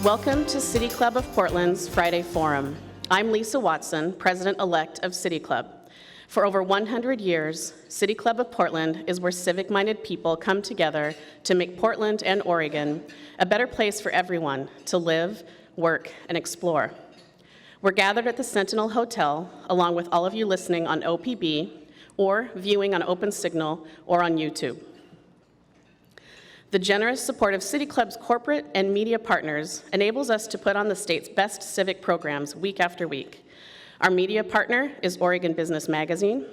Welcome to City Club of Portland's Friday Forum. I'm Lisa Watson, President-elect of City Club. For over 100 years, City Club of Portland is where civic-minded people come together to make Portland and Oregon a better place for everyone to live, work, and explore. We're gathered at the Sentinel Hotel, along with all of you listening on OPB or viewing on OpenSignal or on YouTube. The generous support of City Club's corporate and media partners enables us to put on the state's best civic programs week after week. Our media partner is Oregon Business Magazine,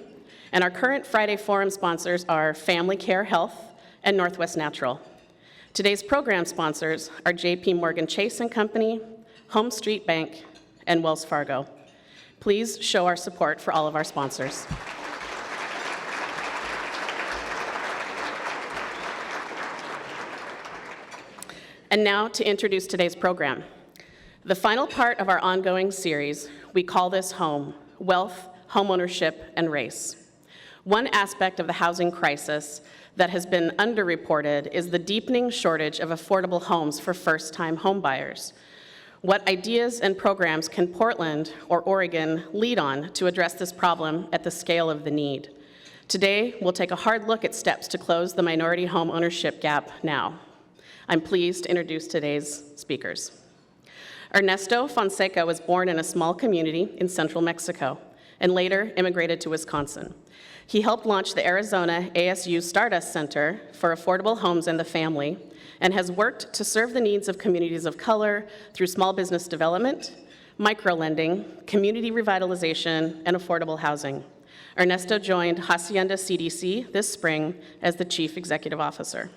and our current Friday Forum sponsors are Family Care Health and Northwest Natural. Today's program sponsors are JP Morgan Chase & Company, Home Street Bank, and Wells Fargo. Please show our support for all of our sponsors. And now to introduce today's program. The final part of our ongoing series, we call this Home, Wealth, Homeownership, and Race. One aspect of the housing crisis that has been underreported is the deepening shortage of affordable homes for first-time homebuyers. What ideas and programs can Portland or Oregon lead on to address this problem at the scale of the need? Today, we'll take a hard look at steps to close the minority home ownership gap now. I'm pleased to introduce today's speakers. Ernesto Fonseca was born in a small community in central Mexico and later immigrated to Wisconsin. He helped launch the Arizona ASU Stardust Center for Affordable Homes and the Family and has worked to serve the needs of communities of color through small business development, micro-lending, community revitalization, and affordable housing. Ernesto joined Hacienda CDC this spring as the Chief Executive Officer.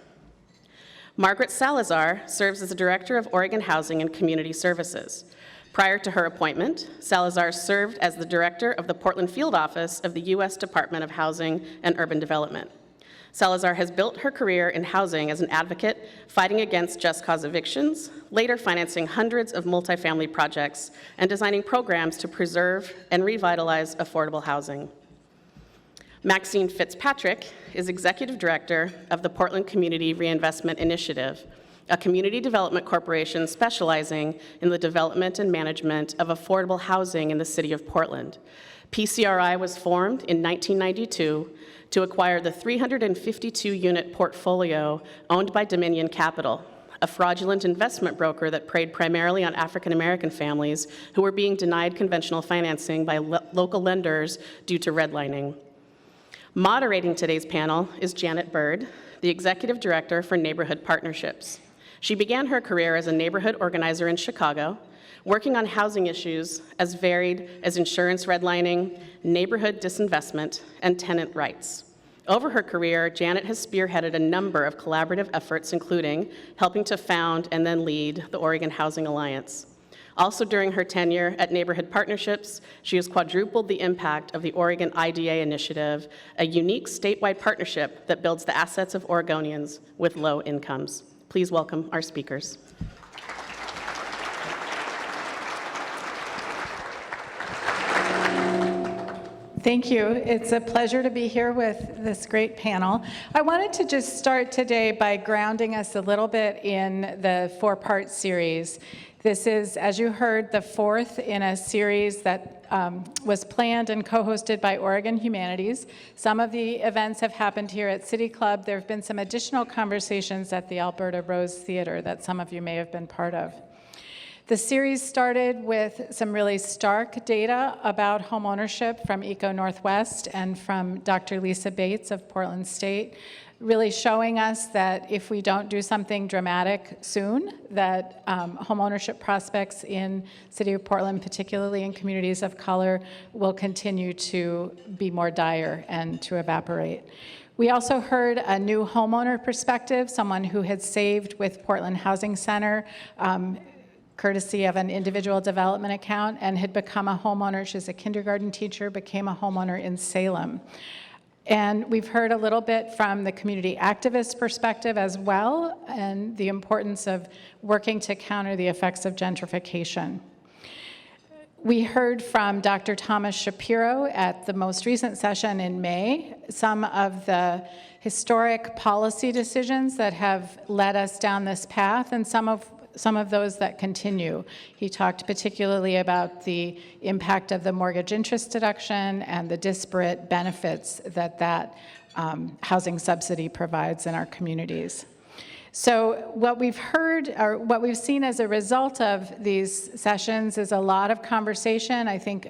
Margaret Salazar serves as the Director of Oregon Housing and Community Services. Prior to her appointment, Salazar served as the Director of the Portland Field Office of the U.S. Department of Housing and Urban Development. Salazar has built her career in housing as an advocate, fighting against just cause evictions, later financing hundreds of multifamily projects, and designing programs to preserve and revitalize affordable housing. Maxine Fitzpatrick is Executive Director of the Portland Community Reinvestment Initiative, a community development corporation specializing in the development and management of affordable housing in the city of Portland. PCRI was formed in 1992 to acquire the 352-unit portfolio owned by Dominion Capital, a fraudulent investment broker that preyed primarily on African-American families who were being denied conventional financing by local lenders due to redlining. Moderating today's panel is Janet Byrd, the Executive Director for Neighborhood Partnerships. She began her career as a neighborhood organizer in Chicago, working on housing issues as varied as insurance redlining, neighborhood disinvestment, and tenant rights. Over her career, Janet has spearheaded a number of collaborative efforts, including helping to found and then lead the Oregon Housing Alliance. Also during her tenure at Neighborhood Partnerships, she has quadrupled the impact of the Oregon IDA Initiative, a unique statewide partnership that builds the assets of Oregonians with low incomes. Please welcome our speakers. Thank you. It's a pleasure to be here with this great panel. I wanted to just start today by grounding us a little bit in the four-part series. This is, as you heard, the fourth in a series that was planned and co-hosted by Oregon Humanities. Some of the events have happened here at City Club. There have been some additional conversations at the Alberta Rose Theater that some of you may have been part of. The series started with some really stark data about home ownership from Eco Northwest and from Dr. Lisa Bates of Portland State, really showing us that if we don't do something dramatic soon, that home ownership prospects in City of Portland, particularly in communities of color, will continue to be more dire and to evaporate. We also heard a new homeowner perspective, someone who had saved with Portland Housing Center, courtesy of an individual development account, and had become a homeowner. She's a kindergarten teacher, became a homeowner in Salem. And we've heard a little bit from the community activist perspective as well, and the importance of working to counter the effects of gentrification. We heard from Dr. Thomas Shapiro at the most recent session in May, some of the historic policy decisions that have led us down this path, and some of some of those that continue. He talked particularly about the impact of the mortgage interest deduction and the disparate benefits that housing subsidy provides in our communities. So what we've heard, or what we've seen as a result of these sessions, is a lot of conversation, I think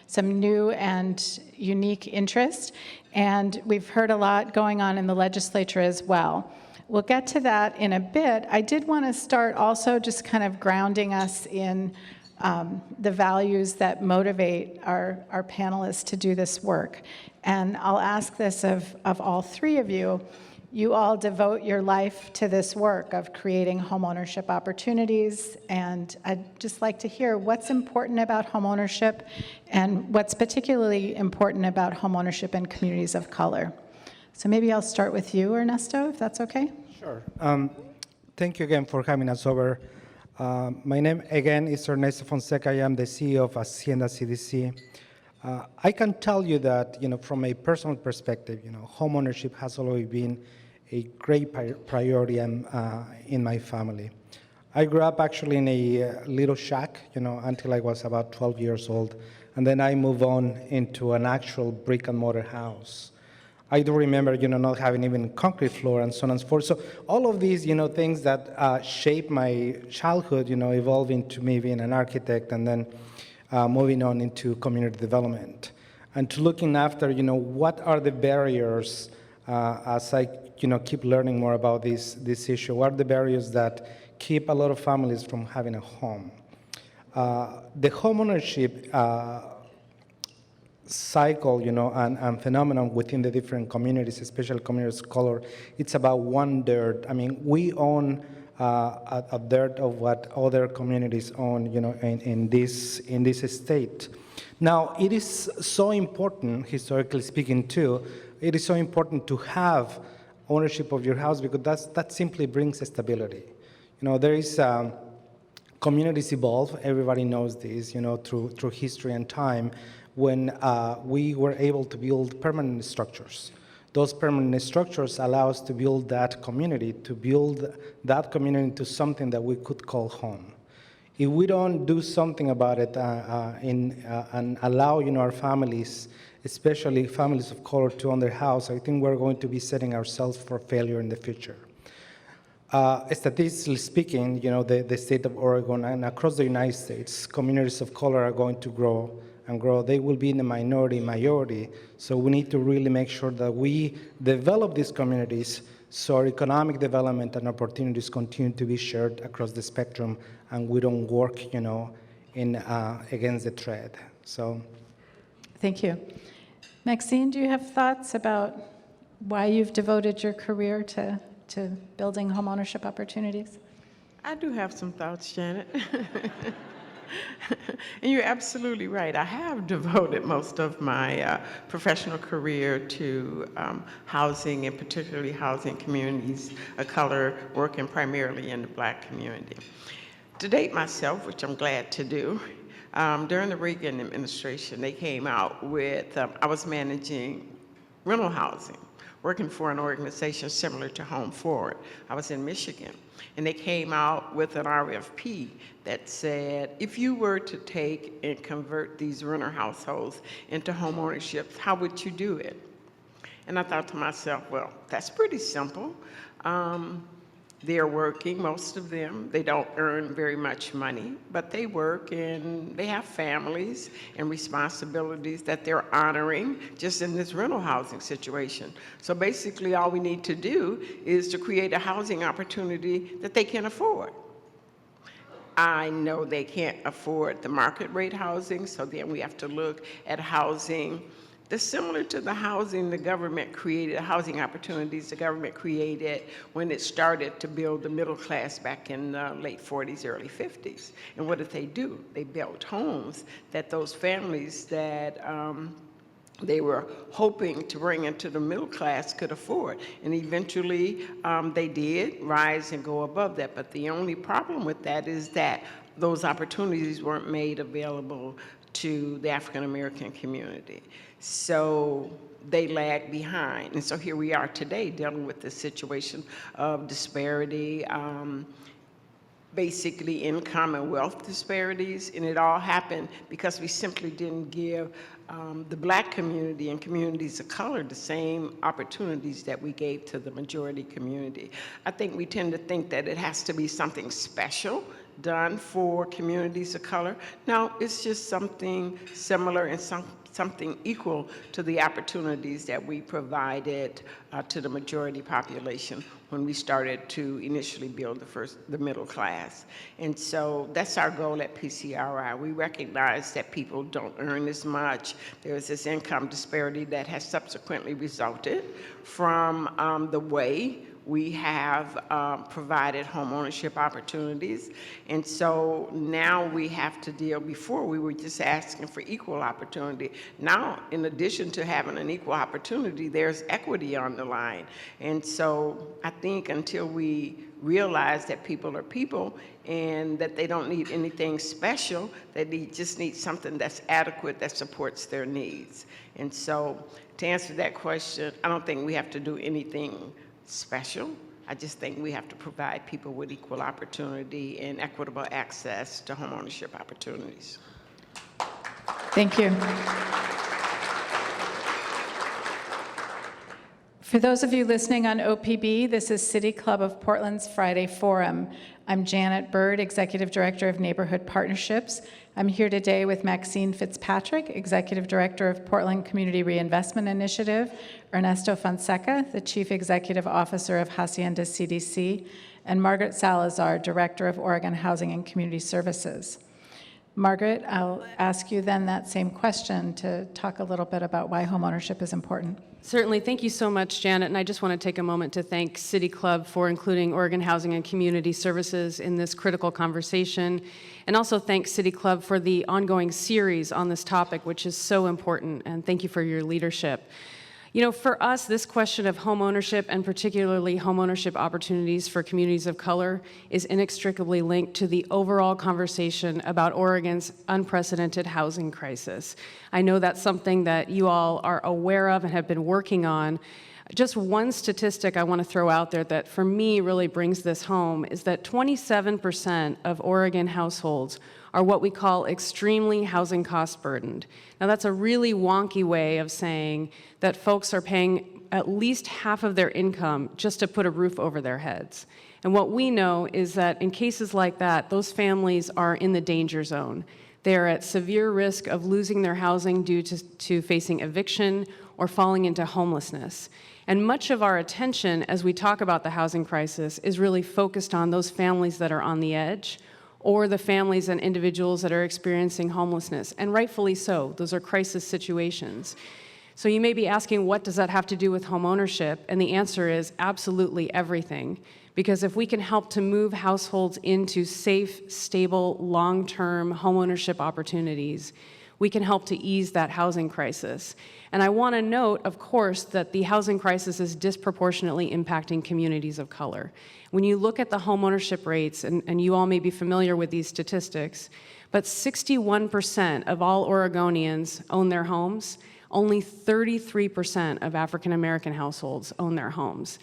some new and unique interest, and we've heard a lot going on in the legislature as well. We'll get to that in a bit. I did want to start also just kind of grounding us in the values that motivate our panelists to do this work. And I'll ask this of all three of you. You all devote your life to this work of creating homeownership opportunities, and I'd just like to hear what's important about homeownership and what's particularly important about homeownership in communities of color. So maybe I'll start with you, Ernesto, if that's okay. Sure. Thank you again for having us over. My name, again, is Ernesto Fonseca. I am the CEO of Hacienda CDC. I can tell you that, from a personal perspective, homeownership has always been a great priority in my family. I grew up actually in a little shack, until I was about 12 years old, and then I moved on into an actual brick and mortar house. I do remember, not having even concrete floor and so on and so forth. So all of these, things that shaped my childhood, evolved into me being an architect and then moving on into community development. And to looking after, what are the barriers as I, keep learning more about this issue. What are the barriers that keep a lot of families from having a home? The homeownership cycle, and phenomenon within the different communities, especially communities of color, it's about 1/3. I mean, we own a third of what other communities own, in this state. Now, it is so important, historically speaking, too. It is so important to have ownership of your house because that simply brings stability. There is communities evolve. Everybody knows this, through history and time. When we were able to build permanent structures. Those permanent structures allow us to build that community into something that we could call home. If we don't do something about it and allow our families, especially families of color, to own their house, I think we're going to be setting ourselves for failure in the future. Statistically speaking, the state of Oregon and across the United States, communities of color are going to grow and grow. They will be in the majority. So we need to really make sure that we develop these communities so our economic development and opportunities continue to be shared across the spectrum, and we don't work, against the thread. So, thank you. Maxine, do you have thoughts about why you've devoted your career to building homeownership opportunities? I do have some thoughts, Janet. And you're absolutely right. I have devoted most of my professional career to housing, and particularly housing communities of color, working primarily in the Black community. To date myself, which I'm glad to do, during the Reagan administration, they came out with, I was managing rental housing, working for an organization similar to Home Forward. I was in Michigan, and they came out with an RFP that said, if you were to take and convert these renter households into home ownership, how would you do it? And I thought to myself, well, that's pretty simple. They're working, most of them. They don't earn very much money, but they work and they have families and responsibilities that they're honoring just in this rental housing situation. So basically all we need to do is to create a housing opportunity that they can afford. I know they can't afford the market rate housing, so then we have to look at housing that's similar to the housing the government created, housing opportunities the government created when it started to build the middle class back in the late 40s, early 50s. And what did they do? They built homes that those families that they were hoping to bring into the middle class could afford. And eventually they did rise and go above that. But the only problem with that is that those opportunities weren't made available to the African American community. So they lagged behind. And so here we are today dealing with this situation of disparity, basically income and wealth disparities, and it all happened because we simply didn't give the Black community and communities of color the same opportunities that we gave to the majority community. I think we tend to think that it has to be something special done for communities of color. No, it's just something similar and something equal to the opportunities that we provided to the majority population when we started to initially build the middle class. And so that's our goal at PCRI. We recognize that people don't earn as much. There's this income disparity that has subsequently resulted from the way we have provided home ownership opportunities. And so now we have to deal, before we were just asking for equal opportunity. Now, in addition to having an equal opportunity, there's equity on the line. And so I think until we realize that people are people and that they don't need anything special, that they just need something that's adequate that supports their needs. And so to answer that question, I don't think we have to do anything special. I just think we have to provide people with equal opportunity and equitable access to homeownership opportunities. Thank you. For those of you listening on OPB, this is City Club of Portland's Friday Forum. I'm Janet Byrd, Executive Director of Neighborhood Partnerships. I'm here today with Maxine Fitzpatrick, Executive Director of Portland Community Reinvestment Initiative, Ernesto Fonseca, the Chief Executive Officer of Hacienda CDC, and Margaret Salazar, Director of Oregon Housing and Community Services. Margaret, I'll ask you then that same question to talk a little bit about why homeownership is important. Certainly. Thank you so much, Janet. And I just want to take a moment to thank City Club for including Oregon Housing and Community Services in this critical conversation, and also thank City Club for the ongoing series on this topic, which is so important, and thank you for your leadership. You know, for us, this question of home ownership, and particularly home ownership opportunities for communities of color, is inextricably linked to the overall conversation about Oregon's unprecedented housing crisis. I know that's something that you all are aware of and have been working on. Just one statistic I want to throw out there that for me really brings this home is that 27% of Oregon households are what we call extremely housing cost burdened. Now that's a really wonky way of saying that folks are paying at least half of their income just to put a roof over their heads. And what we know is that in cases like that, those families are in the danger zone. They're at severe risk of losing their housing due to facing eviction or falling into homelessness. And much of our attention as we talk about the housing crisis is really focused on those families that are on the edge, or the families and individuals that are experiencing homelessness, and rightfully so. Those are crisis situations. So you may be asking, what does that have to do with home ownership? And the answer is absolutely everything. Because if we can help to move households into safe, stable, long-term home ownership opportunities, we can help to ease that housing crisis. And I want to note, of course, that the housing crisis is disproportionately impacting communities of color. When you look at the homeownership rates, and you all may be familiar with these statistics, but 61% of all Oregonians own their homes. Only 33% of African American households own their homes.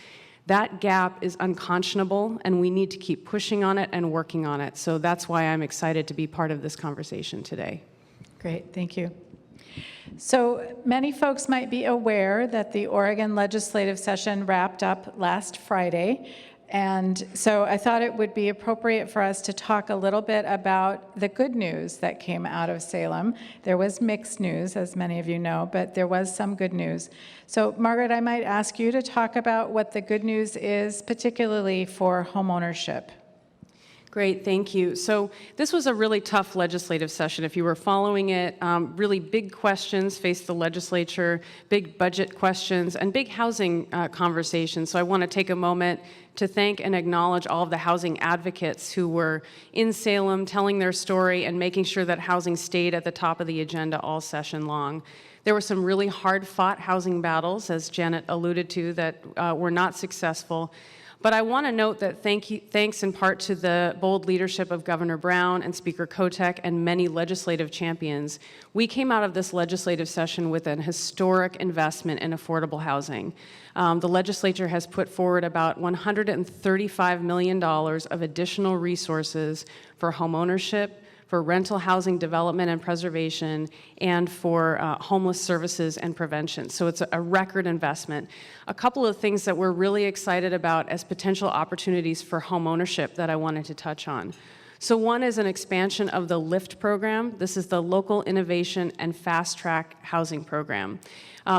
That gap is unconscionable, and we need to keep pushing on it and working on it. So that's why I'm excited to be part of this conversation today. Great, thank you. So many folks might be aware that the Oregon legislative session wrapped up last Friday. And so I thought it would be appropriate for us to talk a little bit about the good news that came out of Salem. There was mixed news, as many of you know, but there was some good news. So Margaret, I might ask you to talk about what the good news is, particularly for homeownership. Great, thank you. So this was a really tough legislative session. If you were following it, really big questions faced the legislature, big budget questions, and big housing conversations. So I want to take a moment to thank and acknowledge all of the housing advocates who were in Salem telling their story and making sure that housing stayed at the top of the agenda all session long. There were some really hard-fought housing battles, as Janet alluded to, that were not successful. But I want to note that thanks in part to the bold leadership of Governor Brown and Speaker Kotek and many legislative champions, we came out of this legislative session with an historic investment in affordable housing. The legislature has put forward about $135 million of additional resources for homeownership, for rental housing development and preservation, and for homeless services and prevention. So it's a record investment. A couple of things that we're really excited about as potential opportunities for homeownership that I wanted to touch on. So one is an expansion of the LIFT program. This is the Local Innovation and Fast Track Housing Program.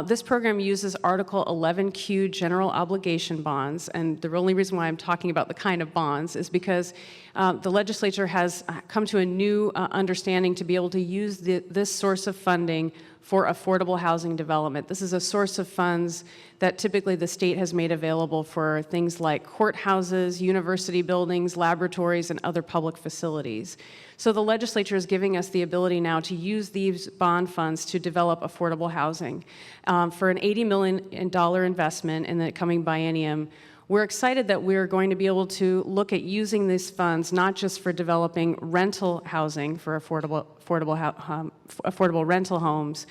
This program uses Article 11Q general obligation bonds, and the only reason why I'm talking about the kind of bonds is because the legislature has come to a new understanding to be able to use this source of funding for affordable housing development. This is a source of funds that typically the state has made available for things like courthouses, university buildings, laboratories, and other public facilities. So the legislature is giving us the ability now to use these bond funds to develop affordable housing. For an $80 million investment in the coming biennium, we're excited that we're going to be able to look at using these funds not just for developing rental housing for affordable rental homes,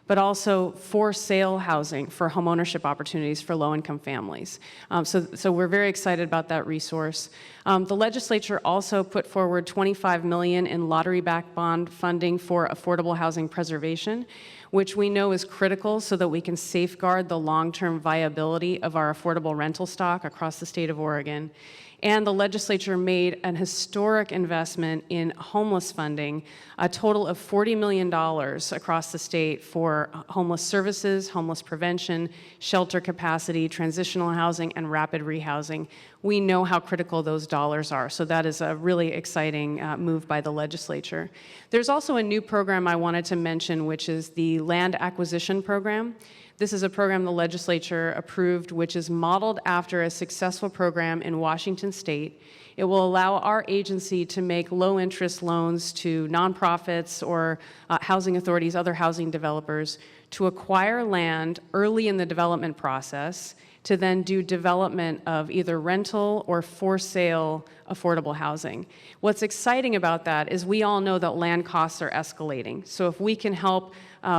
but also for sale housing for homeownership opportunities for low-income families. So we're very excited about that resource. The legislature also put forward $25 million in lottery-backed bond funding for affordable housing preservation, which we know is critical so that we can safeguard the long-term viability of our affordable rental stock across the state of Oregon. And the legislature made an historic investment in homeless funding, a total of $40 million across the state for homeless services, homeless prevention, shelter capacity, transitional housing, and rapid rehousing. We know how critical those dollars are, so that is a really exciting move by the legislature. There's also a new program I wanted to mention, which is the Land Acquisition Program. This is a program the legislature approved, which is modeled after a successful program in Washington State. It will allow our agency to make low-interest loans to nonprofits or housing authorities, other housing developers, to acquire land early in the development process to then do development of either rental or for sale affordable housing. What's exciting about that is we all know that land costs are escalating. So if we can help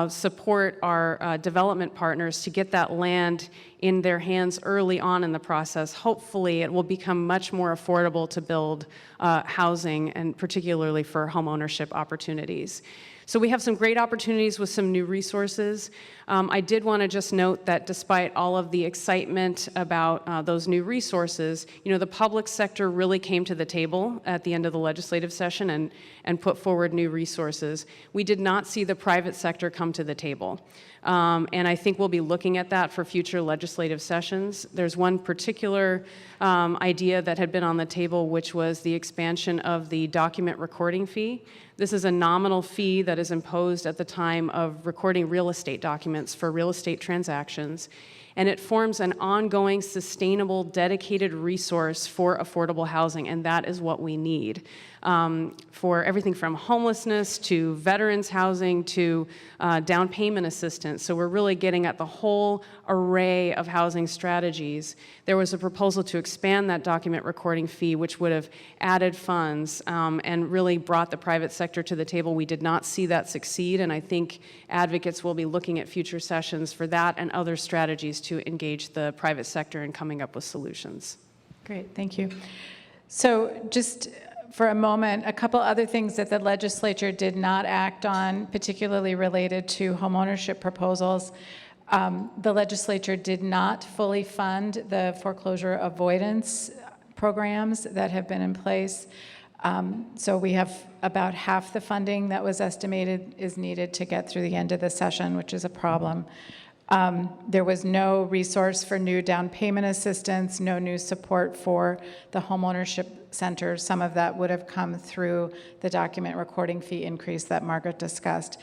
support our development partners to get that land in their hands early on in the process, hopefully it will become much more affordable to build housing, and particularly for homeownership opportunities. So we have some great opportunities with some new resources. I did want to just note that despite all of the excitement about those new resources, the public sector really came to the table at the end of the legislative session and put forward new resources. We did not see the private sector come to the table. And I think we'll be looking at that for future legislative sessions. There's one particular idea that had been on the table, which was the expansion of the document recording fee. This is a nominal fee that is imposed at the time of recording real estate documents for real estate transactions, and it forms an ongoing, sustainable, dedicated resource for affordable housing, and that is what we need. For everything from homelessness to veterans housing to down payment assistance. So we're really getting at the whole array of housing strategies. There was a proposal to expand that document recording fee, which would have added funds and really brought the private sector to the table. We did not see that succeed, and I think advocates will be looking at future sessions for that and other strategies to engage the private sector in coming up with solutions. Great, thank you. So just for a moment, a couple other things that the legislature did not act on, particularly related to homeownership proposals. The legislature did not fully fund the foreclosure avoidance programs that have been in place. So we have about half the funding that was estimated is needed to get through the end of the session, which is a problem. There was no resource for new down payment assistance, no new support for the homeownership centers. Some of that would have come through the document recording fee increase that Margaret discussed.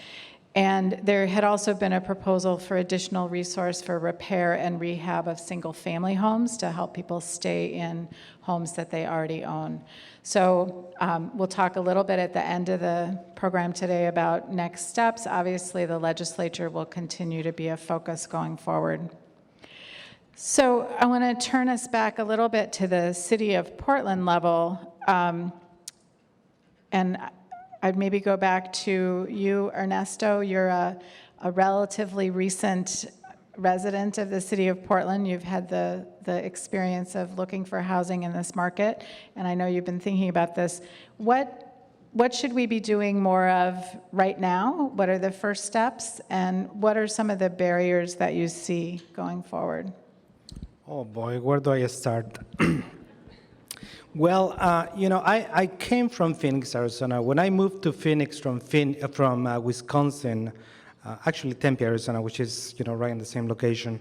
And there had also been a proposal for additional resource for repair and rehab of single-family homes to help people stay in homes that they already own. So we'll talk a little bit at the end of the program today about next steps. Obviously, the legislature will continue to be a focus going forward. So I want to turn us back a little bit to the city of Portland level. And I'd maybe go back to you, Ernesto. You're a relatively recent resident of the city of Portland. You've had the experience of looking for housing in this market, and I know you've been thinking about this. What should we be doing more of right now? What are the first steps, and what are some of the barriers that you see going forward? Oh boy, where do I start? Well, I came from Phoenix, Arizona. When I moved to Phoenix from Wisconsin, actually Tempe, Arizona, which is right in the same location,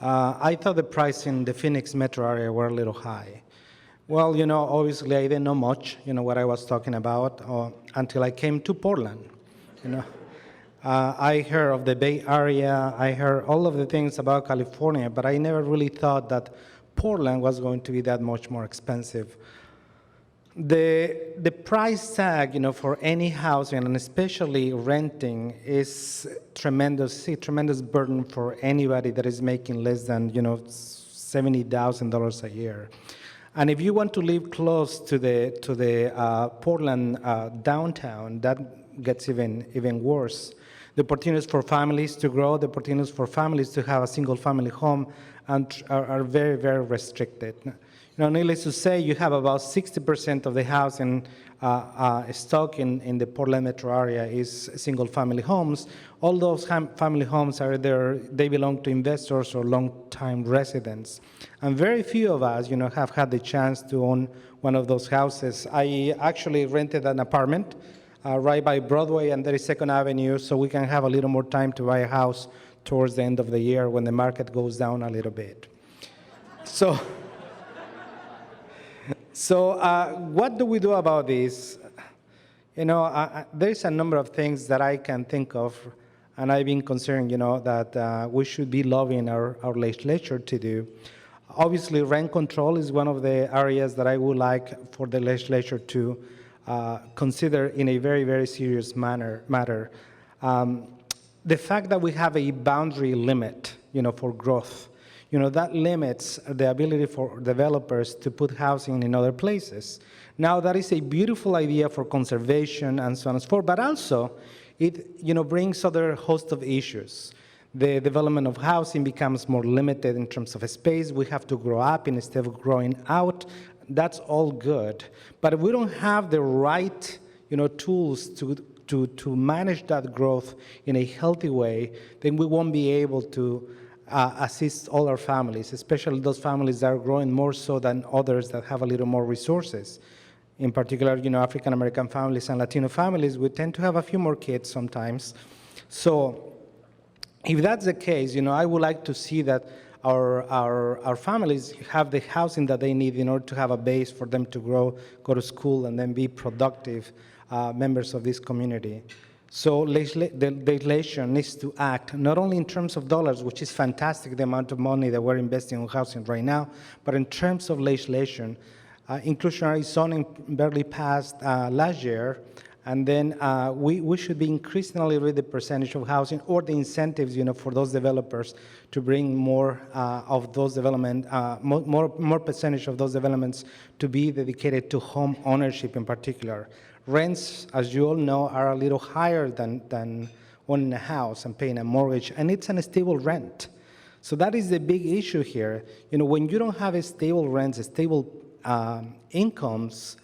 I thought the price in the Phoenix metro area were a little high. Well, obviously I didn't know much, what I was talking about until I came to Portland. I heard of the Bay Area, I heard all of the things about California, but I never really thought that Portland was going to be that much more expensive. The price tag, for any housing, and especially renting, is tremendous burden for anybody that is making less than $70,000 a year. And if you want to live close to the Portland downtown, that gets even worse. The opportunities for families to grow, the opportunities for families to have a single-family home are very, very restricted. Needless to say, you have about 60% of the housing stock in the Portland metro area is single-family homes. All those family homes are either they belong to investors or long-time residents. And very few of us, have had the chance to own one of those houses. I actually rented an apartment right by Broadway and 32nd Avenue, so we can have a little more time to buy a house towards the end of the year when the market goes down a little bit. So what do we do about this? There's a number of things that I can think of, and I've been considering, that we should be lobbying our legislature to do. Obviously, rent control is one of the areas that I would like for the legislature to consider in a very, very serious matter. The fact that we have a boundary limit, for growth, that limits the ability for developers to put housing in other places. Now, that is a beautiful idea for conservation and so on and so forth, but also it, brings other host of issues. The development of housing becomes more limited in terms of space. We have to grow up instead of growing out. That's all good. But if we don't have the right, tools to manage that growth in a healthy way, then we won't be able to assist all our families, especially those families that are growing more so than others that have a little more resources. In particular, African American families and Latino families, we tend to have a few more kids sometimes. So if that's the case, I would like to see that our families have the housing that they need in order to have a base for them to grow, go to school, and then be productive members of this community. So the legislation needs to act not only in terms of dollars, which is fantastic, the amount of money that we're investing in housing right now, but in terms of legislation. Inclusionary zoning barely passed last year, and then we should be increasing a little bit the percentage of housing or the incentives, for those developers to bring more of those development, more percentage of those developments to be dedicated to home ownership in particular. Rents, as you all know, are a little higher than owning a house and paying a mortgage, and it's an unstable rent. So that is the big issue here. When you don't have a stable rents, a stable incomes,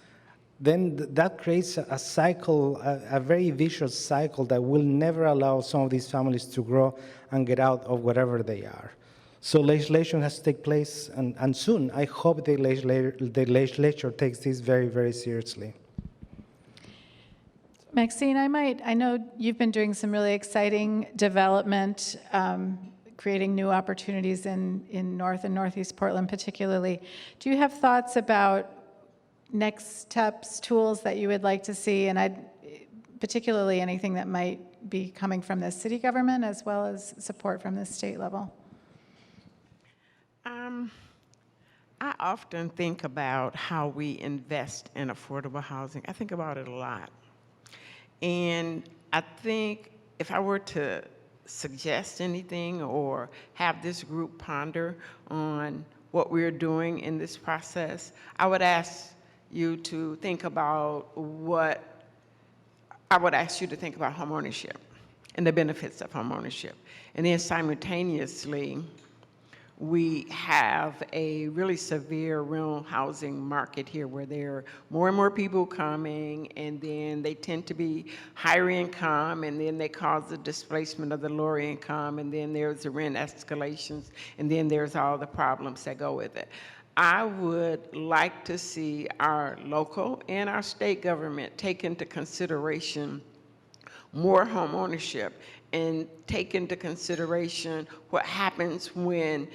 then that creates a cycle, a very vicious cycle that will never allow some of these families to grow and get out of whatever they are. So legislation has to take place, and soon. I hope the legislature takes this very, very seriously. Maxine, I know you've been doing some really exciting development, creating new opportunities in North and Northeast Portland particularly. Do you have thoughts about next steps, tools that you would like to see, and particularly anything that might be coming from the city government as well as support from the state level? I often think about how we invest in affordable housing. I think about it a lot. And I think if I were to suggest anything or have this group ponder on what we're doing in this process, I would ask you to think about homeownership and the benefits of homeownership. And then simultaneously, we have a really severe rental housing market here where there are more and more people coming, and then they tend to be higher income, and then they cause the displacement of the lower income, and then there's the rent escalations, and then there's all the problems that go with it. I would like to see our local and our state government take into consideration more home ownership and take into consideration what happens when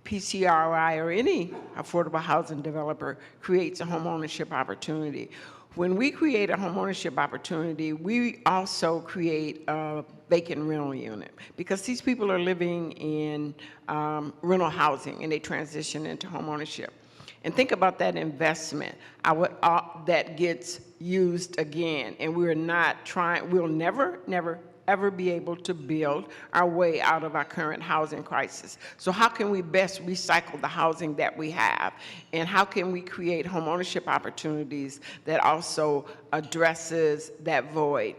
PCRI or any affordable housing developer creates a home ownership opportunity. When we create a home ownership opportunity, we also create a vacant rental unit because these people are living in rental housing and they transition into home ownership. And think about that investment that gets used again. And we'll never ever be able to build our way out of our current housing crisis. So how can we best recycle the housing that we have? And how can we create home ownership opportunities that also addresses that void?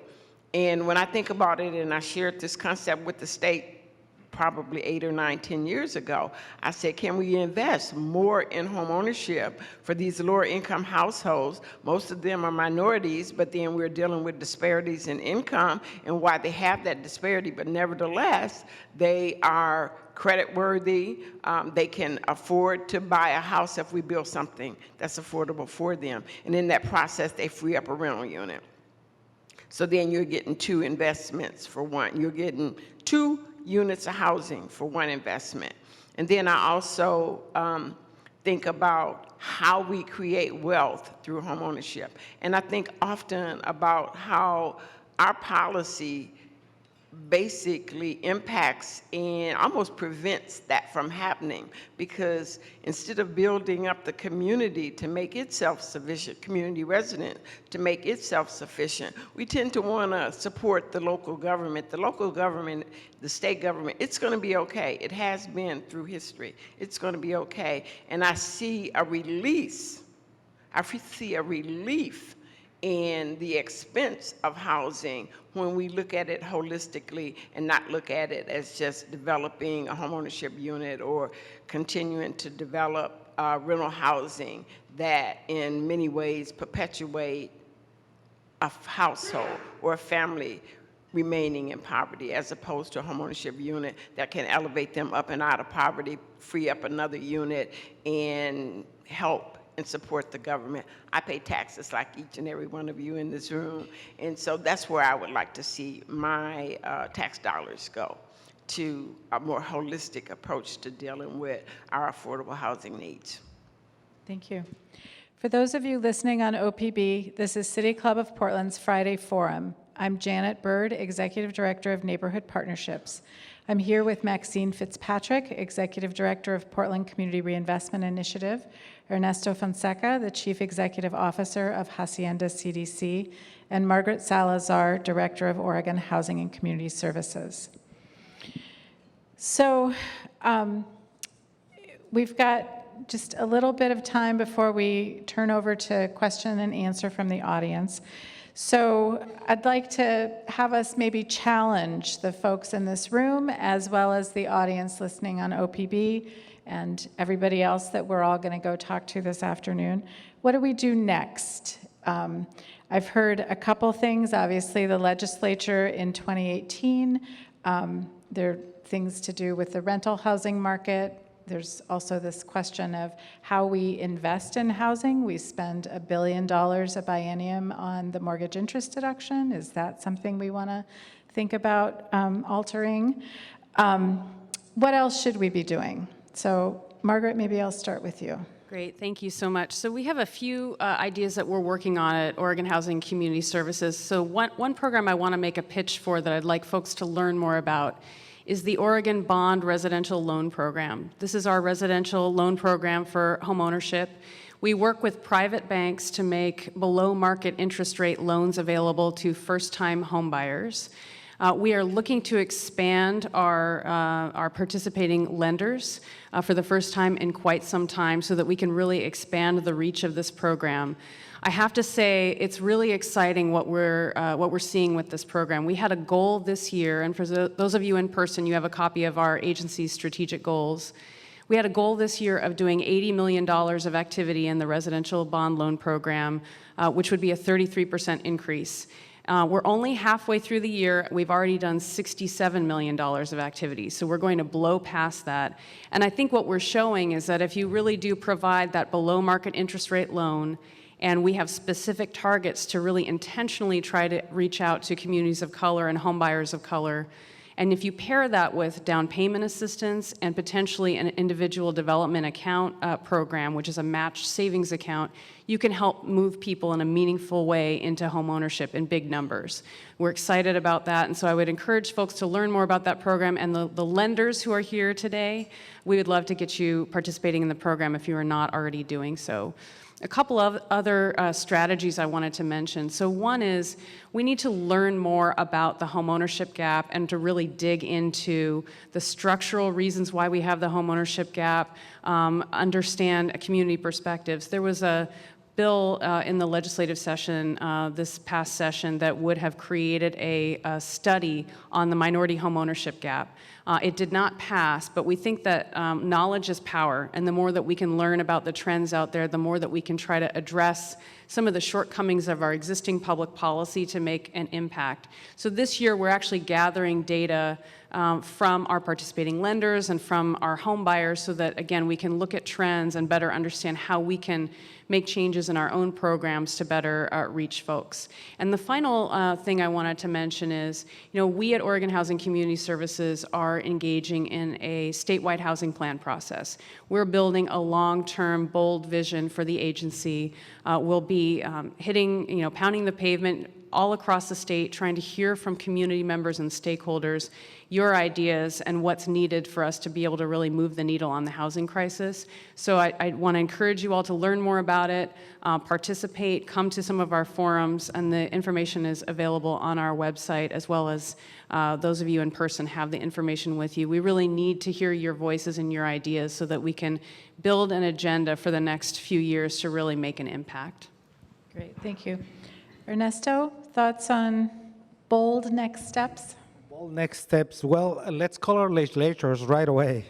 And when I think about it, and I shared this concept with the state probably 8 or 9, 10 years ago, I said, can we invest more in home ownership for these lower income households? Most of them are minorities, but then we're dealing with disparities in income and why they have that disparity, but nevertheless, they are credit worthy. They can afford to buy a house if we build something that's affordable for them. And in that process, they free up a rental unit. So then you're getting 2 investments for one. You're getting 2 units of housing for one investment. And then I also think about how we create wealth through home ownership. And I think often about how our policy basically impacts and almost prevents that from happening, because instead of building up the community to make it self-sufficient, community resident to make it self-sufficient, we tend to want to support the local government. The local government, the state government, it's going to be okay. It has been through history. It's going to be okay. And I see a relief in the expense of housing when we look at it holistically and not look at it as just developing a homeownership unit or continuing to develop rental housing that in many ways perpetuate a household or a family remaining in poverty, as opposed to a homeownership unit that can elevate them up and out of poverty, free up another unit, and help and support the government. I pay taxes like each and every one of you in this room, and so that's where I would like to see my tax dollars go, to a more holistic approach to dealing with our affordable housing needs. Thank you. For those of you listening on OPB, this is City Club of Portland's Friday Forum. I'm Janet Byrd, Executive Director of Neighborhood Partnerships. I'm here with Maxine Fitzpatrick, Executive Director of Portland Community Reinvestment Initiative, Ernesto Fonseca, the Chief Executive Officer of Hacienda CDC, and Margaret Salazar, Director of Oregon Housing and Community Services. So we've got just a little bit of time before we turn over to question and answer from the audience. So I'd like to have us maybe challenge the folks in this room as well as the audience listening on OPB and everybody else that we're all going to go talk to this afternoon. What do we do next? I've heard a couple things. Obviously, the legislature in 2018, there are things to do with the rental housing market. There's also this question of how we invest in housing. We spend $1 billion a biennium on the mortgage interest deduction. Is that something we want to think about altering? What else should we be doing? So, Margaret, maybe I'll start with you. Great, thank you so much. So we have a few ideas that we're working on at Oregon Housing and Community Services. So one program I want to make a pitch for that I'd like folks to learn more about is the Oregon Bond Residential Loan Program. This is our residential loan program for homeownership. We work with private banks to make below market interest rate loans available to first-time homebuyers. We are looking to expand our participating lenders for the first time in quite some time so that we can really expand the reach of this program. I have to say, it's really exciting what we're seeing with this program. We had a goal this year, and for those of you in person, you have a copy of our agency's strategic goals. We had a goal this year of doing $80 million of activity in the residential bond loan program, which would be a 33% increase. We're only halfway through the year. We've already done $67 million of activity, so we're going to blow past that. And I think what we're showing is that if you really do provide that below market interest rate loan, and we have specific targets to really intentionally try to reach out to communities of color and homebuyers of color, and if you pair that with down payment assistance and potentially an individual development account program, which is a matched savings account, you can help move people in a meaningful way into home ownership in big numbers. We're excited about that, and so I would encourage folks to learn more about that program. And the lenders who are here today, we would love to get you participating in the program if you are not already doing so. A couple of other strategies I wanted to mention. So one is we need to learn more about the homeownership gap and to really dig into the structural reasons why we have the homeownership gap, understand community perspectives. There was a bill in the legislative session this past session that would have created a study on the minority homeownership gap. It did not pass, but we think that knowledge is power, and the more that we can learn about the trends out there, the more that we can try to address some of the shortcomings of our existing public policy to make an impact. So this year, we're actually gathering data from our participating lenders and from our home buyers so that, again, we can look at trends and better understand how we can make changes in our own programs to better reach folks. And the final thing I wanted to mention is, we at Oregon Housing Community Services are engaging in a statewide housing plan process. We're building a long-term, bold vision for the agency. We'll be hitting, pounding the pavement all across the state, trying to hear from community members and stakeholders your ideas and what's needed for us to be able to really move the needle on the housing crisis. So I want to encourage you all to learn more about it, participate, come to some of our forums, and the information is available on our website, as well as those of you in person have the information with you. We really need to hear your voices and your ideas so that we can build an agenda for the next few years to really make an impact. Great, thank you. Ernesto, thoughts on bold next steps? Bold next steps, well, let's call our legislatures right away.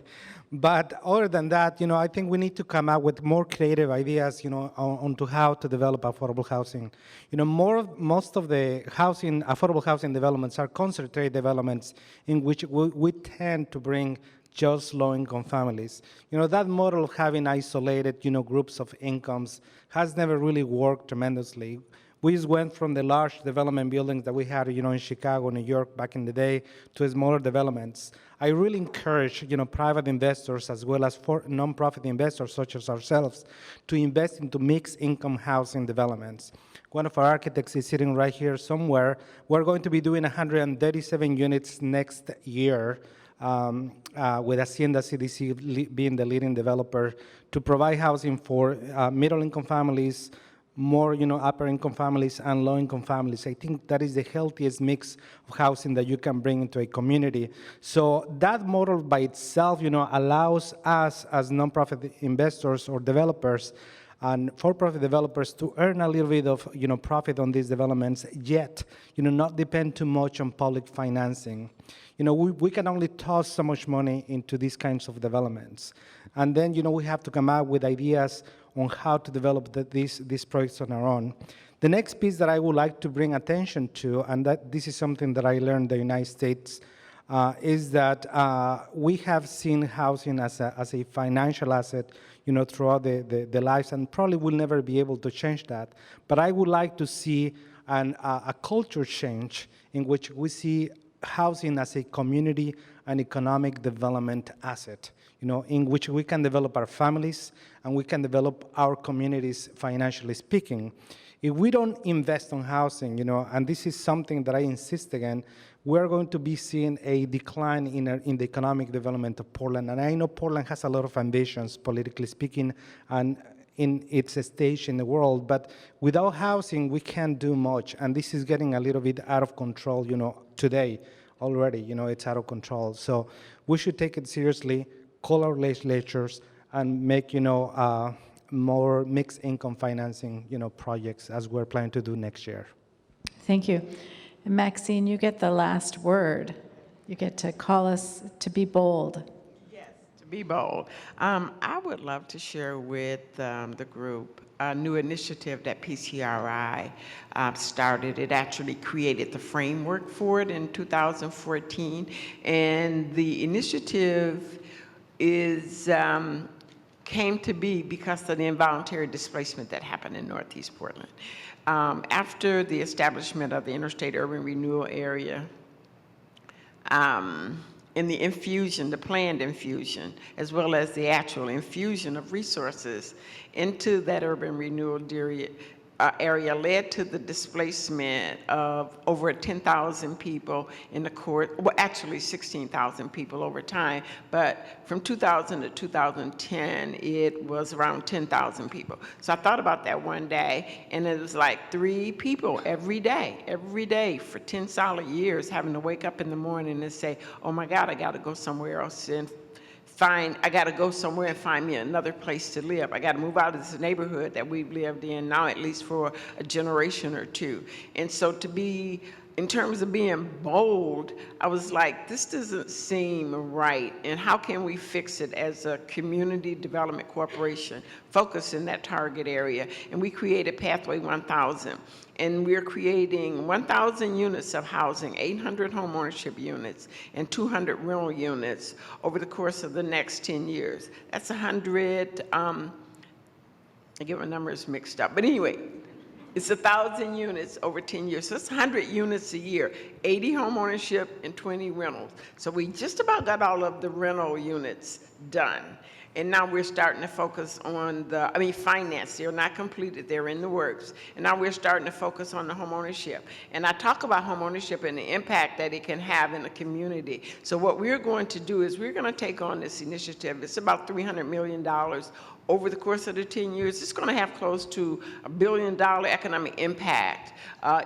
But other than that, I think we need to come up with more creative ideas, onto how to develop affordable housing. Most of the affordable housing developments are concentrated developments in which we tend to bring just low-income families. That model of having isolated, groups of incomes has never really worked tremendously. We just went from the large development buildings that we had, in Chicago, New York back in the day to smaller developments. I really encourage, private investors as well as nonprofit investors such as ourselves to invest into mixed income housing developments. One of our architects is sitting right here somewhere. We're going to be doing 137 units next year with Hacienda CDC being the leading developer to provide housing for middle-income families, more, upper-income families and low-income families. I think that is the healthiest mix of housing that you can bring into a community. So that model by itself, allows us as nonprofit investors or developers and for-profit developers to earn a little bit of, profit on these developments, yet, not depend too much on public financing. We can only toss so much money into these kinds of developments. And then, we have to come up with ideas on how to develop these projects on our own. The next piece that I would like to bring attention to, and that this is something that I learned in the United States, is that we have seen housing as a financial asset, throughout the lives, and probably will never be able to change that. But I would like to see a culture change in which we see housing as a community and economic development asset, in which we can develop our families and we can develop our communities financially speaking. If we don't invest on housing, and this is something that I insist again, we're going to be seeing a decline in the economic development of Portland. And I know Portland has a lot of ambitions, politically speaking, and in its stage in the world, but without housing, we can't do much. And this is getting a little bit out of control, today. already. It's out of control. So we should take it seriously, call our legislatures, and make, more mixed income financing, projects as we're planning to do next year. Thank you. And Maxine, you get the last word. You get to call us to be bold. Yes, to be bold. I would love to share with the group a new initiative that PCRI started. It actually created the framework for it in 2014, and the initiative came to be because of the involuntary displacement that happened in Northeast Portland. After the establishment of the Interstate Urban Renewal Area, in the infusion, the planned infusion, as well as the actual infusion of resources into that urban renewal area led to the displacement of over 10,000 people in the course, well, actually 16,000 people over time, but from 2000 to 2010, it was around 10,000 people. So I thought about that one day, and it was like 3 people every day for 10 solid years, having to wake up in the morning and say, oh my God, I gotta go somewhere else and I got to go somewhere and find me another place to live. I got to move out of this neighborhood that we've lived in now at least for a generation or two. And so to be, in terms of being bold, I was like, this doesn't seem right. And how can we fix it as a community development corporation focused in that target area? And we created Pathway 1000. And we're creating 1,000 units of housing, 800 homeownership units, and 200 rental units over the course of the next 10 years. That's 100, I get my numbers mixed up, but anyway, it's 1,000 units over 10 years. So it's 100 units a year, 80 homeownership and 20 rentals. So we just about got all of the rental units done. And now we're starting to focus on finance. They're not completed, they're in the works. And now we're starting to focus on the homeownership. And I talk about homeownership and the impact that it can have in the community. So what we're going to do is we're going to take on this initiative. It's about $300 million over the course of the 10 years. It's going to have close to $1 billion economic impact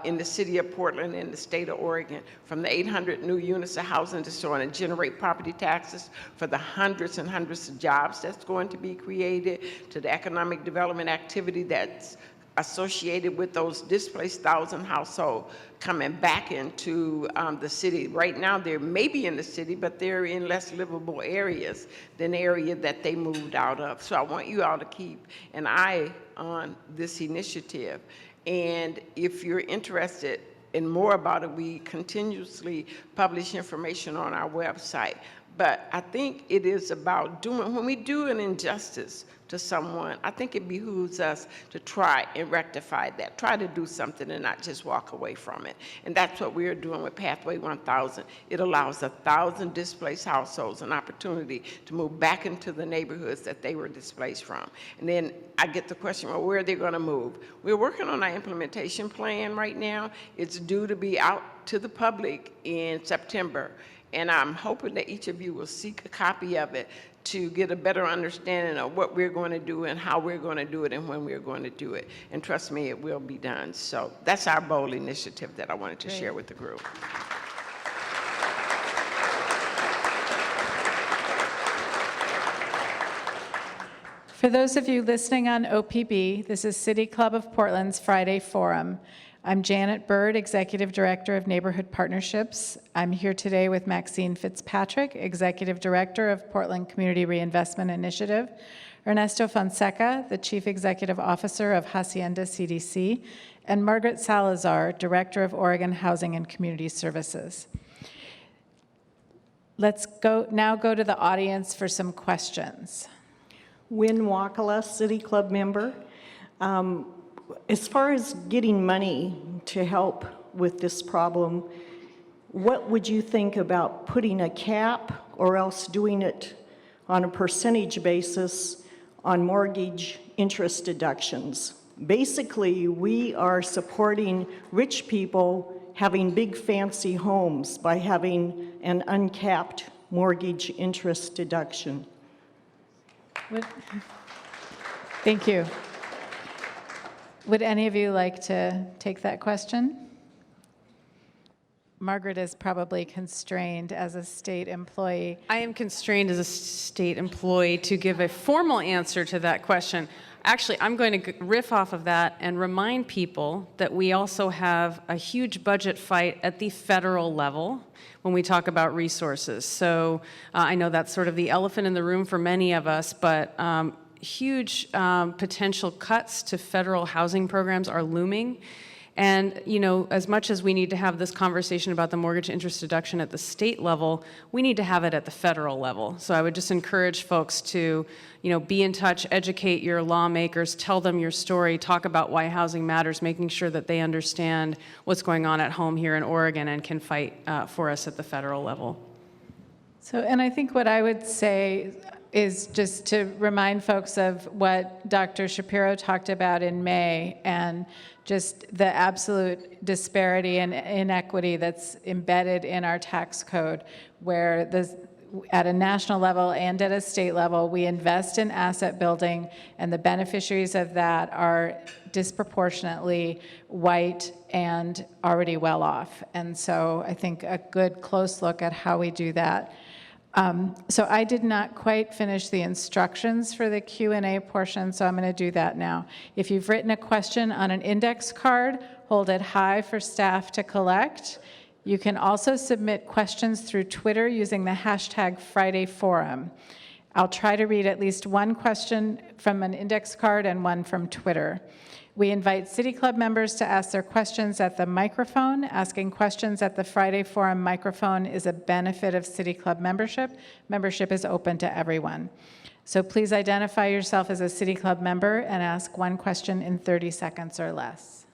in the city of Portland and the state of Oregon, from the 800 new units of housing to so on, and generate property taxes for the hundreds and hundreds of jobs that's going to be created, to the economic development activity that's associated with those displaced 1,000 households coming back into the city. Right now, they're maybe in the city, but they're in less livable areas than the area that they moved out of. So I want you all to keep an eye on this initiative. And if you're interested in more about it, we continuously publish information on our website. But I think it is about when we do an injustice to someone, I think it behooves us to try and rectify that, try to do something and not just walk away from it. And that's what we're doing with Pathway 1000. It allows 1,000 displaced households an opportunity to move back into the neighborhoods that they were displaced from. And then I get the question, well, where are they going to move? We're working on our implementation plan right now. It's due to be out to the public in September. And I'm hoping that each of you will seek a copy of it to get a better understanding of what we're going to do and how we're going to do it and when we're going to do it. And trust me, it will be done. So that's our bold initiative that I wanted to share with the group. For those of you listening on OPB, this is City Club of Portland's Friday Forum. I'm Janet Byrd, Executive Director of Neighborhood Partnerships. I'm here today with Maxine Fitzpatrick, Executive Director of Portland Community Reinvestment Initiative, Ernesto Fonseca, the Chief Executive Officer of Hacienda CDC, and Margaret Salazar, Director of Oregon Housing and Community Services. Let's now go to the audience for some questions. Win Wakala, City Club member. As far as getting money to help with this problem, what would you think about putting a cap or else doing it on a percentage basis on mortgage interest deductions? Basically, we are supporting rich people having big fancy homes by having an uncapped mortgage interest deduction. Thank you. Would any of you like to take that question? Margaret is probably constrained as a state employee. I am constrained as a state employee to give a formal answer to that question. Actually, I'm going to riff off of that and remind people that we also have a huge budget fight at the federal level when we talk about resources. So I know that's sort of the elephant in the room for many of us, but huge potential cuts to federal housing programs are looming. And, you know, as much as we need to have this conversation about the mortgage interest deduction at the state level, we need to have it at the federal level. So I would just encourage folks to, you know, be in touch, educate your lawmakers, tell them your story, talk about why housing matters, making sure that they understand what's going on at home here in Oregon and can fight for us at the federal level. So, and I think what I would say is just to remind folks of what Dr. Shapiro talked about in May, and just the absolute disparity and inequity that's embedded in our tax code, where at a national level and at a state level, we invest in asset building, and the beneficiaries of that are disproportionately white and already well off. And so I think a good close look at how we do that. So I did not quite finish the instructions for the Q&A portion, so I'm going to do that now. If you've written a question on an index card, hold it high for staff to collect. You can also submit questions through Twitter using the hashtag #FridayForum. I'll try to read at least one question from an index card and one from Twitter. We invite City Club members to ask their questions at the microphone. Asking questions at the Friday Forum microphone is a benefit of City Club membership. Membership is open to everyone. So please identify yourself as a City Club member and ask one question in 30 seconds or less.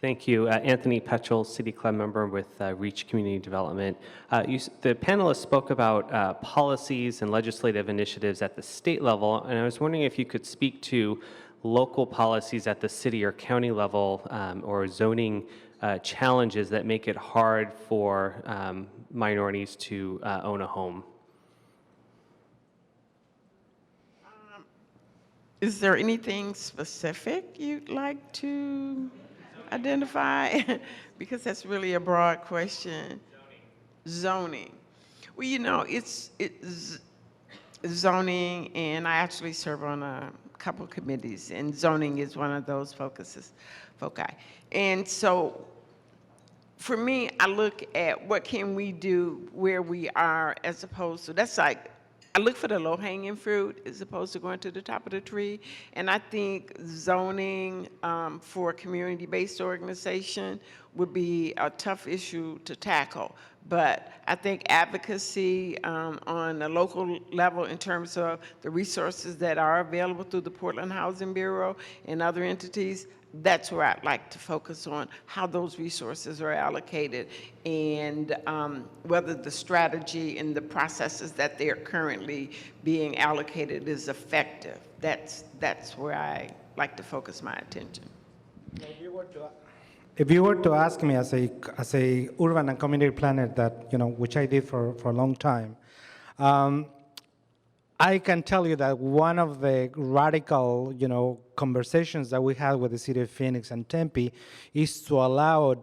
Thank you. Anthony Petchel, City Club member with Reach Community Development. The panelists spoke about policies and legislative initiatives at the state level, and I was wondering if you could speak to local policies at the city or county level or zoning challenges that make it hard for minorities to own a home. Is there anything specific you'd like to identify? Because that's really a broad question. Zoning. Well, you know, it's zoning, and I actually serve on a couple committees, and zoning is one of those foci. And so for me, I look at what can we do where we are, as opposed to, that's like, I look for the low-hanging fruit as opposed to going to the top of the tree. And I think zoning for a community-based organization would be a tough issue to tackle. But I think advocacy on a local level in terms of the resources that are available through the Portland Housing Bureau and other entities, that's where I'd like to focus on, how those resources are allocated and whether the strategy and the processes that they are currently being allocated is effective. That's where I like to focus my attention. If you were to ask me as a urban and community planner, that, you know, which I did for a long time, I can tell you that one of the radical, you know, conversations that we had with the city of Phoenix and Tempe is to allow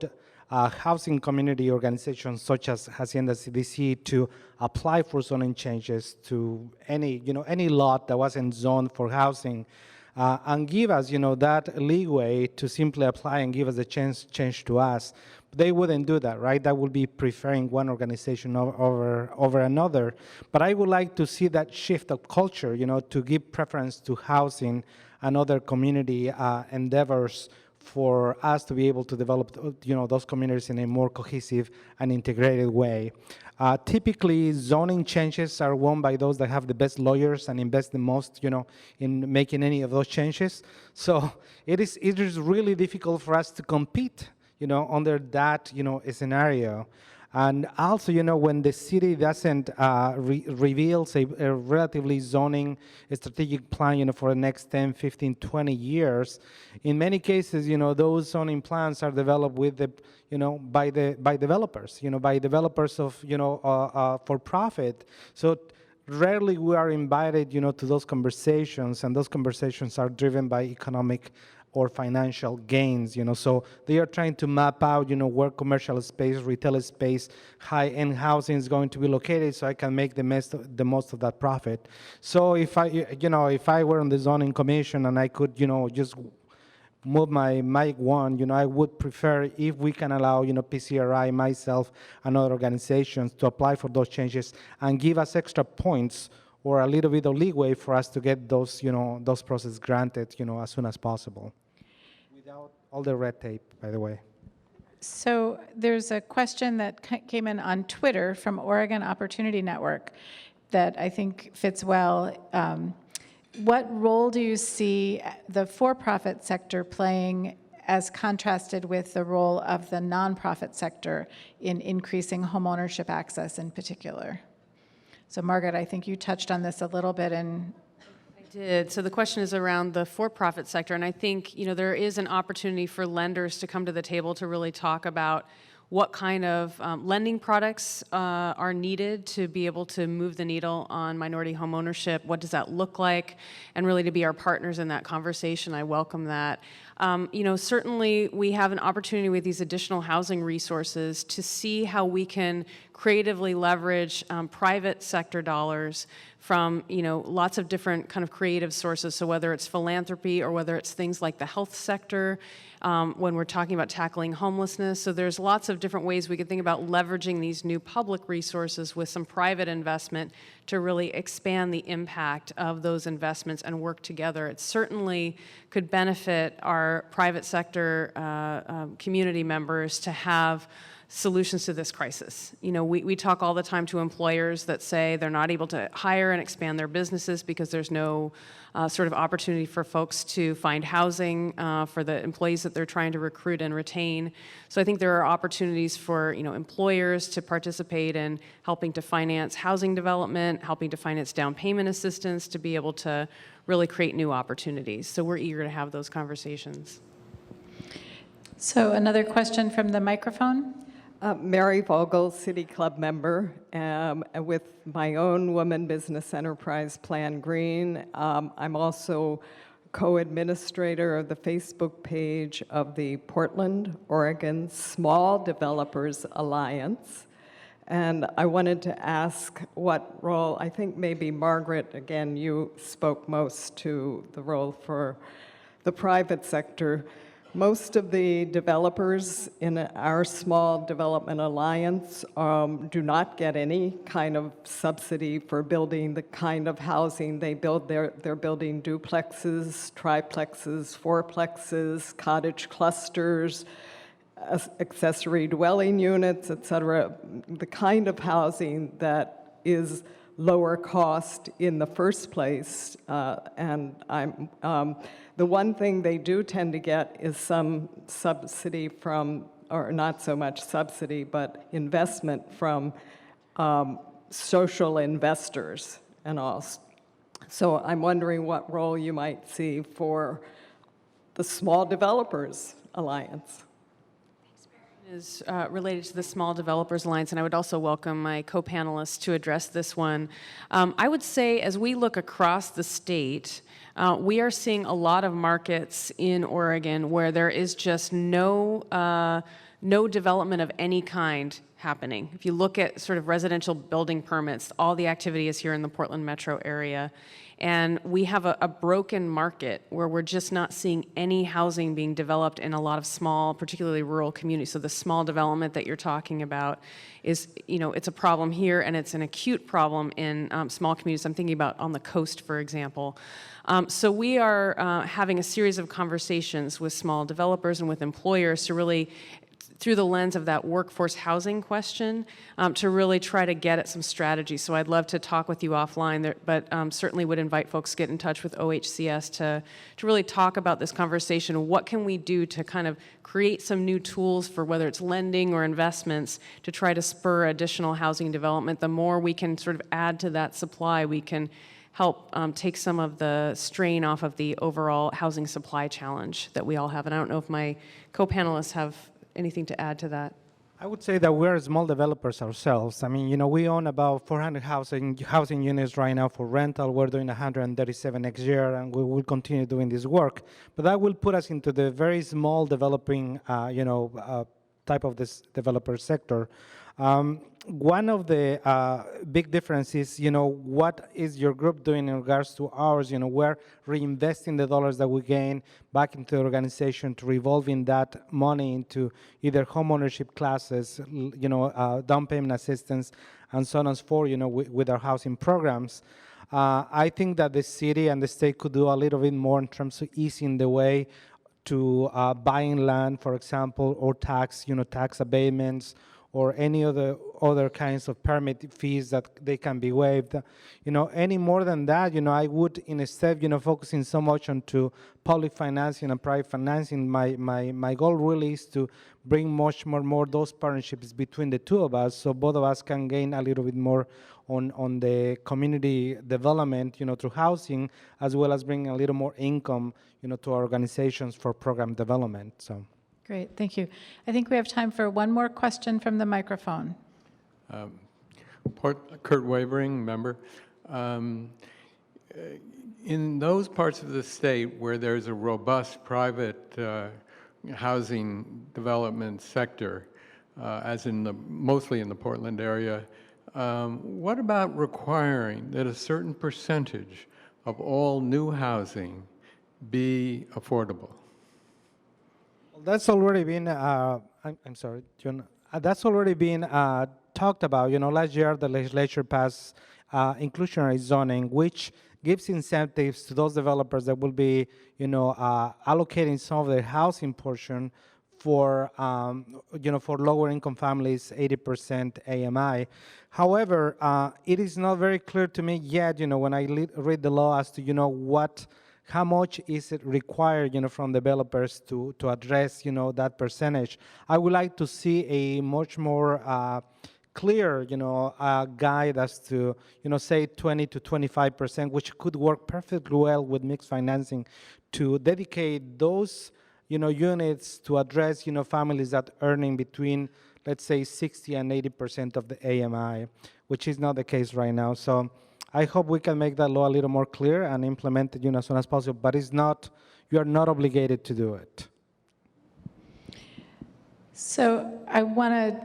housing community organizations such as Hacienda CDC to apply for zoning changes to any lot that wasn't zoned for housing. And give us, you know, that leeway to simply apply and give us a chance change to us. They wouldn't do that, right? That would be preferring one organization over another. But I would like to see that shift of culture, you know, to give preference to housing and other community endeavors for us to be able to develop, you know, those communities in a more cohesive and integrated way. Typically, zoning changes are won by those that have the best lawyers and invest the most, you know, in making any of those changes. So it is really difficult for us to compete, you know, under that, you know, scenario. And also, you know, when the city doesn't reveals a relatively zoning strategic plan, you know, for the next 10, 15, 20 years, in many cases, you know, those zoning plans are developed with the, you know, by developers, you know, by developers of, you know, for profit. So rarely we are invited, you know, to those conversations, and those conversations are driven by economic or financial gains, So they are trying to map out, where commercial space, retail space, high-end housing is going to be located, so I can make the most of that profit. So if I were on the zoning commission and I could, just move my mic one, I would prefer if we can allow, PCRI, myself, and other organizations to apply for those changes and give us extra points or a little bit of leeway for us to get those, those processes granted, as soon as possible, without all the red tape, by the way. So there's a question that came in on Twitter from Oregon Opportunity Network that I think fits well. What role do you see the for-profit sector playing as contrasted with the role of the nonprofit sector in increasing homeownership access in particular? So Margaret, I think you touched on this a little bit in did. So the question is around the for-profit sector, and I think there is an opportunity for lenders to come to the table to really talk about what kind of lending products are needed to be able to move the needle on minority home ownership. What does that look like? And really to be our partners in that conversation. I welcome that. Certainly we have an opportunity with these additional housing resources to see how we can creatively leverage private sector dollars from lots of different kind of creative sources. So whether it's philanthropy or whether it's things like the health sector, when we're talking about tackling homelessness. So there's lots of different ways we could think about leveraging these new public resources with some private investment to really expand the impact of those investments and work together. It certainly could benefit our private sector community members to have solutions to this crisis. We talk all the time to employers that say they're not able to hire and expand their businesses because there's no sort of opportunity for folks to find housing for the employees that they're trying to recruit and retain. So I think there are opportunities for employers to participate in helping to finance housing development, helping to finance down payment assistance to be able to really create new opportunities. So we're eager to have those conversations. So another question from the microphone. Mary Vogel, City Club member, with my own Woman Business Enterprise Plan Green. I'm also co-administrator of the Facebook page of the Portland, Oregon Small Developers Alliance. And I wanted to ask what role, I think maybe Margaret, again, you spoke most to the role for the private sector. Most of the developers in our small development alliance do not get any kind of subsidy for building the kind of housing they build. They're building duplexes, triplexes, fourplexes, cottage clusters, accessory dwelling units, et cetera, the kind of housing that is lower cost in the first place. The one thing they do tend to get is some subsidy from, or not so much subsidy, but investment from social investors and all. So I'm wondering what role you might see for the Small Developers Alliance. Is related to the Small Developers Alliance, and I would also welcome my co-panelists to address this one. I would say as we look across the state, we are seeing a lot of markets in Oregon where there is just no development of any kind happening. If you look at sort of residential building permits, all the activity is here in the Portland metro area. And we have a broken market where we're just not seeing any housing being developed in a lot of small, particularly rural communities. So the small development that you're talking about is, it's a problem here, and it's an acute problem in small communities. I'm thinking about on the coast, for example. So we are having a series of conversations with small developers and with employers to really, through the lens of that workforce housing question, to really try to get at some strategy. So I'd love to talk with you offline, there, but certainly would invite folks to get in touch with OHCS to really talk about this conversation. What can we do to kind of create some new tools for whether it's lending or investments to try to spur additional housing development? The more we can sort of add to that supply, we can help take some of the strain off of the overall housing supply challenge that we all have. And I don't know if my co-panelists have anything to add to that. I would say that we're small developers ourselves. I mean, we own about 400 housing units right now for rental. We're doing 137 next year, and we will continue doing this work. But that will put us into the very small developing, type of this developer sector. One of the big differences, what is your group doing in regards to ours? We're reinvesting the dollars that we gain back into the organization to revolving that money into either home ownership classes, down payment assistance, and so on and so forth, with our housing programs. I think that the city and the state could do a little bit more in terms of easing the way to buying land, for example, or tax abatements, or any other kinds of permit fees that they can be waived. Any more than that, I would instead, focusing so much on to public financing and private financing, my goal really is to bring much more those partnerships between the two of us, so both of us can gain a little bit more on the community development, through housing, as well as bring a little more income, to our organizations for program development. So. Great, thank you. I think we have time for one more question from the microphone. Kurt Wavering, member. In those parts of the state where there's a robust private housing development sector, as in mostly in the Portland area, what about requiring that a certain percentage of all new housing be affordable? That's already been, I'm sorry, John. That's already been talked about. Last year the legislature passed inclusionary zoning, which gives incentives to those developers that will be, allocating some of their housing portion for, for lower income families, 80% AMI. However, it is not very clear to me yet, when I read the law as to, how much is it required, from developers to address, that percentage. I would like to see a much more clear, guide as to, say 20 to 25%, which could work perfectly well with mixed financing, to dedicate those, units to address, families that earning between, let's say, 60 and 80% of the AMI, which is not the case right now. So I hope we can make that law a little more clear and implement it, as soon as possible. But you are not obligated to do it. So I want to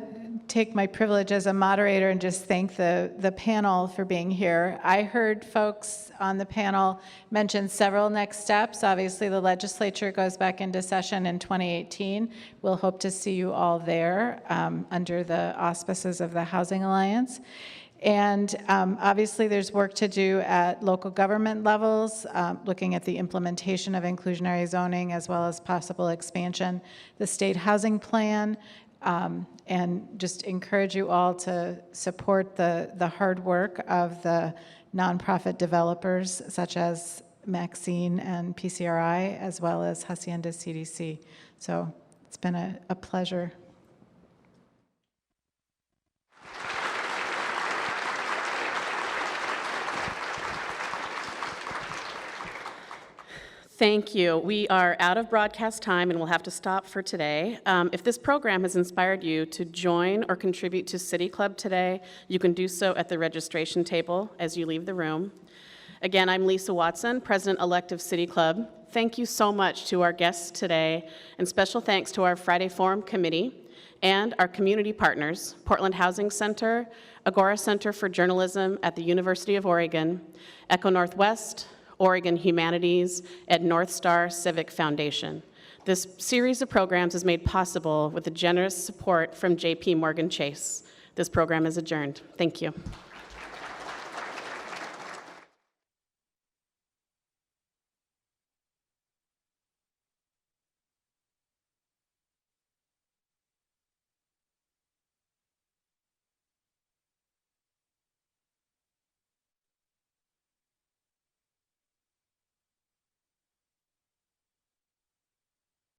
take my privilege as a moderator and just thank the panel for being here. I heard folks on the panel mention several next steps. Obviously, the legislature goes back into session in 2018. We'll hope to see you all there under the auspices of the Housing Alliance. And obviously, there's work to do at local government levels, looking at the implementation of inclusionary zoning as well as possible expansion, the state housing plan, and just encourage you all to support the hard work of the nonprofit developers such as Maxine and PCRI, as well as Hacienda CDC. So it's been a pleasure. Thank you. We are out of broadcast time and we'll have to stop for today. If this program has inspired you to join or contribute to City Club today, you can do so at the registration table as you leave the room. Again, I'm Lisa Watson, President-elect of City Club. Thank you so much to our guests today, and special thanks to our Friday Forum Committee and our community partners, Portland Housing Center, Agora Center for Journalism at the University of Oregon, Echo Northwest, Oregon Humanities, and North Star Civic Foundation. This series of programs is made possible with the generous support from JP Morgan Chase. This program is adjourned. Thank you.